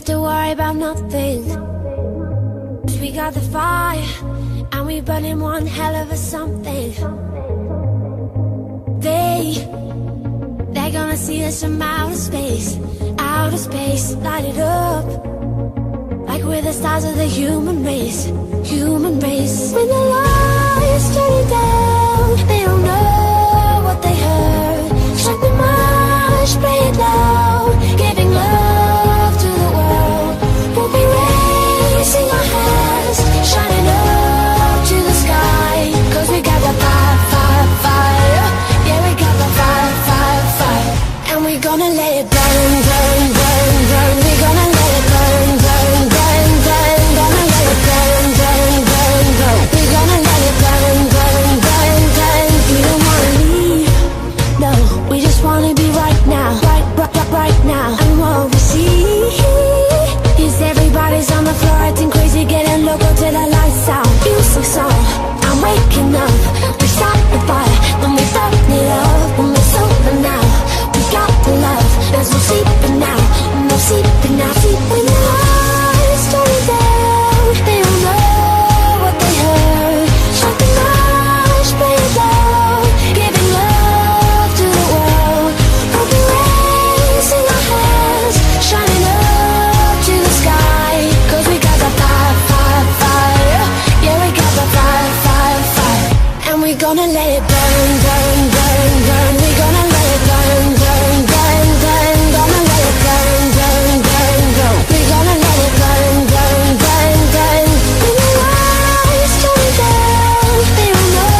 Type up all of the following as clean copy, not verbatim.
have to worry about nothing, 'cause we got the fire, and we burning one hell of a something. They're gonna see us from outer space, light it up, like we're the stars of the human race, human race. When the lights turn it down, they don't know what they heard. Strike the march, play it loud, giving love to the world. We'll be raising our hands, shining up to the sky, 'cause we got the fire, fire, fire. Yeah, we got the fire, fire, fire. And we're gonna let it burn, burn, burn, burn. We're gonna let it burn, burn, burn, burn. Gonna let it burn, burn, burn, burn. We're gonna let it burn, burn, burn, burn. We don't wanna leave, no, we just wanna be right now, right now. And what we see is everybody's on the floor acting crazy, getting local till the lights out. Music song, I'm waking up. We start the fire, then we burn it up. And we're sober now, we got the love. There's no sleeping now, no sleeping now. When the lights turn down, they don't know what they heard. Strike the march, play it loud, giving love to the world. We'll be raising our hands, shining up to the sky, 'cause we got the fire, fire, fire. Yeah, we got the fire, fire, fire. And we're gonna let it burn, burn, burn, burn. We're gonna let it burn, burn, burn, burn. Gonna let it burn, burn, burn, burn. We're gonna let it burn, burn, burn, burn. When the lights turn down, they don't know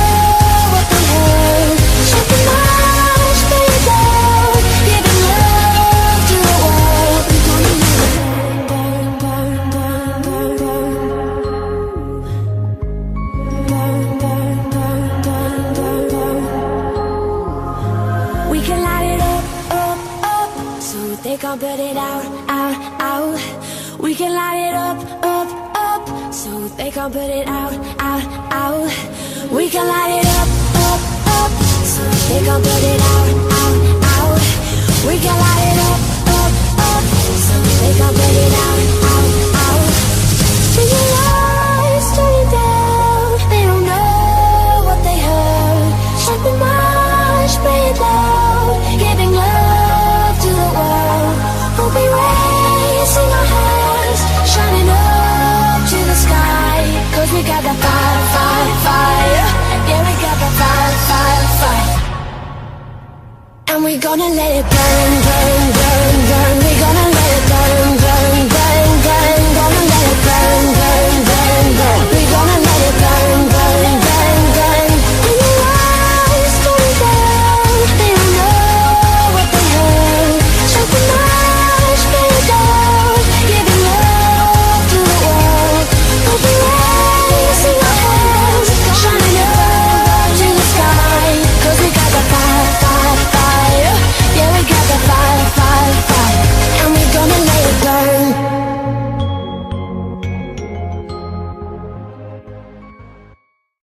what they heard. Strike the march, play it loud, giving love to the world. We're gonna let it burn, burn, burn, burn, burn. Burn, burn, burn, burn, burn, burn. We can light it up, up, up, so they can't put it out, out, out. We can light it up, up, up, so they can't put it out, out, out. We can light it up, up, up, so they can't put it out, out, out. We can light it up, up, up, so they can't put it out, out, out. When the lights turn down, they don't know what they heard. Strike the march, play it loud, giving love to the world. We'll be raising our hands, shining up to the sky, 'cause we got the fire, fire, fire. Yeah, we got the fire, fire, fire. And we're gonna let it burn, burn.